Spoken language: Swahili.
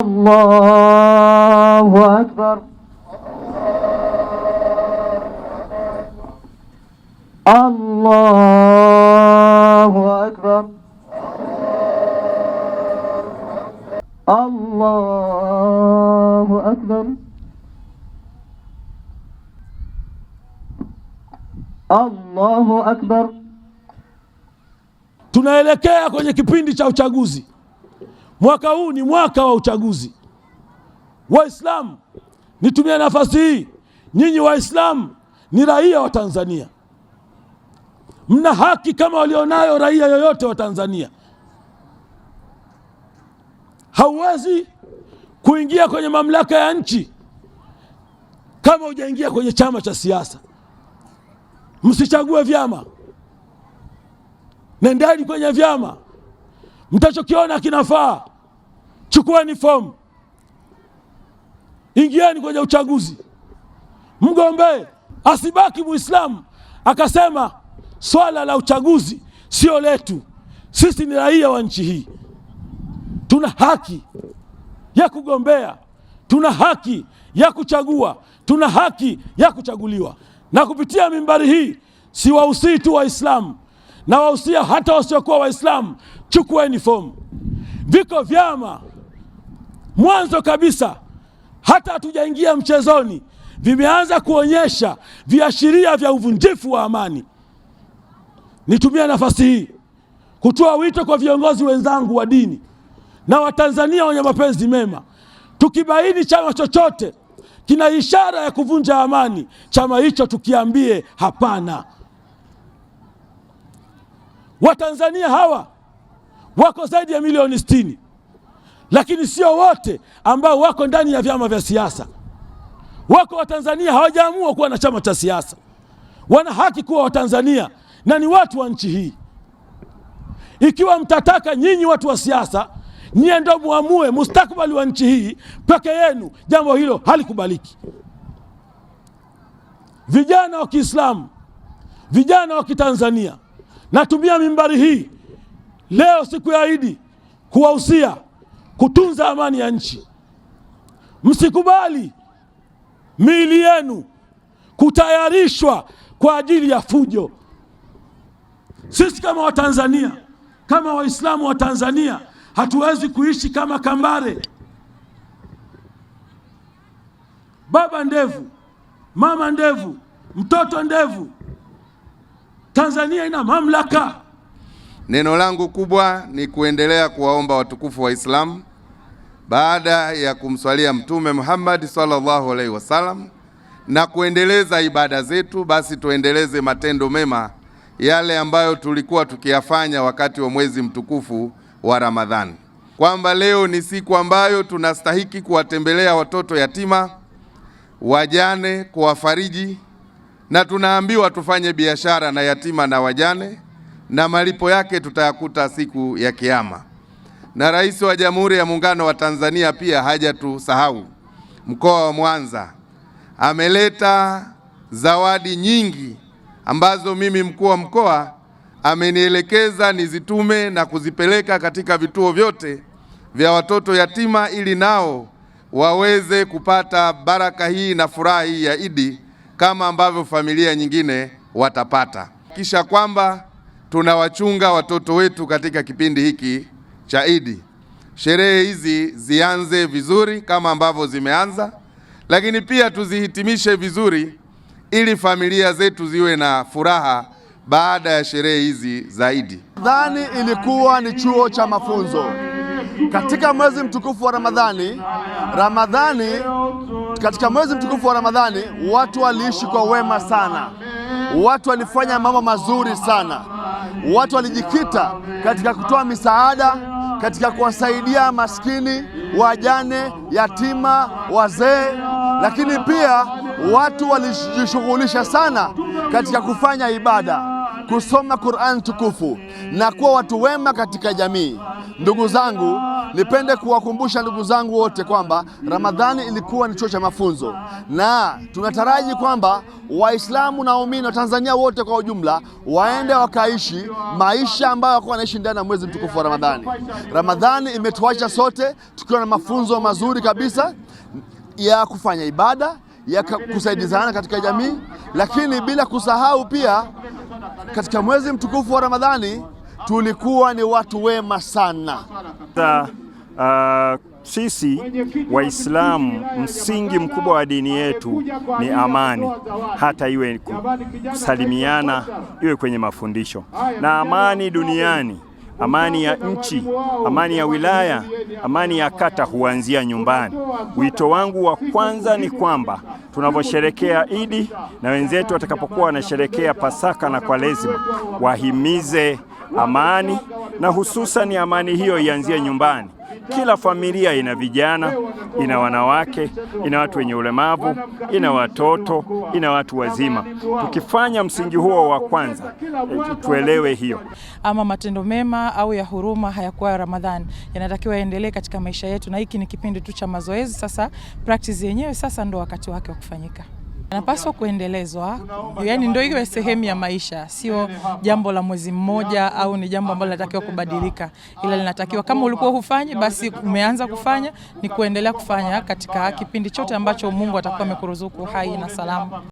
الله أكبر الله أكبر الله أكبر الله أكبر. Tunaelekea kwenye kipindi cha uchaguzi. Mwaka huu ni mwaka wa uchaguzi. Waislamu, nitumie nafasi hii, nyinyi Waislamu ni raia wa Tanzania. Mna haki kama walionayo raia yoyote wa Tanzania. Hauwezi kuingia kwenye mamlaka ya nchi kama hujaingia kwenye chama cha siasa. Msichague vyama, nendeni kwenye vyama, mtachokiona kinafaa chukueni fomu, ingieni kwenye uchaguzi, mgombee. Asibaki Muislamu akasema swala la uchaguzi sio letu. Sisi ni raia wa nchi hii, tuna haki ya kugombea, tuna haki ya kuchagua, tuna haki ya kuchaguliwa. Na kupitia mimbari hii siwausii tu Waislamu, na wahusia hata wasiokuwa Waislamu, chukueni fomu. Viko vyama mwanzo kabisa, hata hatujaingia mchezoni, vimeanza kuonyesha viashiria vya uvunjifu wa amani. Nitumia nafasi hii kutoa wito kwa viongozi wenzangu wa dini na Watanzania wenye mapenzi mema. Tukibaini chama chochote kina ishara ya kuvunja amani, chama hicho tukiambie hapana. Watanzania hawa wako zaidi ya milioni 60, lakini sio wote ambao wako ndani ya vyama vya siasa. Wako Watanzania hawajaamua kuwa na chama cha siasa, wana haki kuwa Watanzania na ni watu wa nchi hii. Ikiwa mtataka nyinyi watu wa siasa nyie ndio muamue mustakabali wa nchi hii peke yenu, jambo hilo halikubaliki. Vijana wa Kiislamu, vijana wa Kitanzania, natumia mimbari hii leo siku ya Idi kuwahusia kutunza amani ya nchi. Msikubali miili yenu kutayarishwa kwa ajili ya fujo. Sisi kama Watanzania, kama Waislamu wa Tanzania, hatuwezi kuishi kama Kambare, baba ndevu, mama ndevu, mtoto ndevu. Tanzania ina mamlaka. Neno langu kubwa ni kuendelea kuwaomba watukufu Waislamu, baada ya kumswalia Mtume Muhammad sallallahu alaihi wasallam na kuendeleza ibada zetu, basi tuendeleze matendo mema yale ambayo tulikuwa tukiyafanya wakati wa mwezi mtukufu wa Ramadhani. Kwamba leo ni siku ambayo tunastahiki kuwatembelea watoto yatima, wajane, kuwafariji, na tunaambiwa tufanye biashara na yatima na wajane, na malipo yake tutayakuta siku ya Kiyama. Na Rais wa Jamhuri ya Muungano wa Tanzania pia hajatusahau. Mkoa wa Mwanza ameleta zawadi nyingi ambazo mimi mkuu wa mkoa amenielekeza nizitume na kuzipeleka katika vituo vyote vya watoto yatima, ili nao waweze kupata baraka hii na furaha hii ya Idi kama ambavyo familia nyingine watapata. Kisha kwamba tunawachunga watoto wetu katika kipindi hiki cha Idi. Sherehe hizi zianze vizuri kama ambavyo zimeanza, lakini pia tuzihitimishe vizuri ili familia zetu ziwe na furaha baada ya sherehe hizi za Idi. Ramadhani ilikuwa ni chuo cha mafunzo. Katika mwezi mtukufu wa katika mwezi mtukufu wa Ramadhani watu waliishi kwa wema sana. Watu walifanya mambo mazuri sana. Watu walijikita katika kutoa misaada, katika kuwasaidia maskini, wajane, yatima, wazee, lakini pia watu walijishughulisha sana katika kufanya ibada, kusoma Qur'an tukufu na kuwa watu wema katika jamii. Ndugu zangu, nipende kuwakumbusha ndugu zangu wote kwamba Ramadhani ilikuwa ni chuo cha mafunzo, na tunataraji kwamba Waislamu na waumini wa Tanzania wote kwa ujumla waende wakaishi maisha ambayo wako wanaishi ndani ya mwezi mtukufu wa Ramadhani. Ramadhani imetuacha sote tukiwa na mafunzo mazuri kabisa ya kufanya ibada, ya kusaidizana katika jamii, lakini bila kusahau pia katika mwezi mtukufu wa Ramadhani tulikuwa ni watu wema sana. Sisi Waislamu, msingi mkubwa wa dini yetu ni amani, hata iwe kusalimiana, iwe kwenye mafundisho. Na amani duniani, amani ya nchi, amani ya wilaya, amani ya kata huanzia nyumbani. Wito wangu wa kwanza ni kwamba tunaposherekea Idi na wenzetu watakapokuwa wanasherekea Pasaka na Kwaresima, wahimize amani, na hususan amani hiyo ianzie nyumbani. Kila familia ina vijana, ina wanawake, ina watu wenye ulemavu, ina watoto, ina watu wazima. Tukifanya msingi huo wa kwanza, tuelewe hiyo. Ama matendo mema au ya huruma hayakuwa Ramadhani, yanatakiwa yaendelee katika maisha yetu, na hiki ni kipindi tu cha mazoezi. Sasa practice yenyewe sasa ndo wakati wake wa kufanyika. Yanapaswa kuendelezwa, yani ndio iwe sehemu ya maisha, sio jambo la mwezi mmoja au ni jambo ambalo linatakiwa kubadilika, ila linatakiwa kama ulikuwa hufanyi basi umeanza kufanya, ni kuendelea kufanya katika kipindi chote ambacho Mungu atakuwa amekuruzuku hai na salama.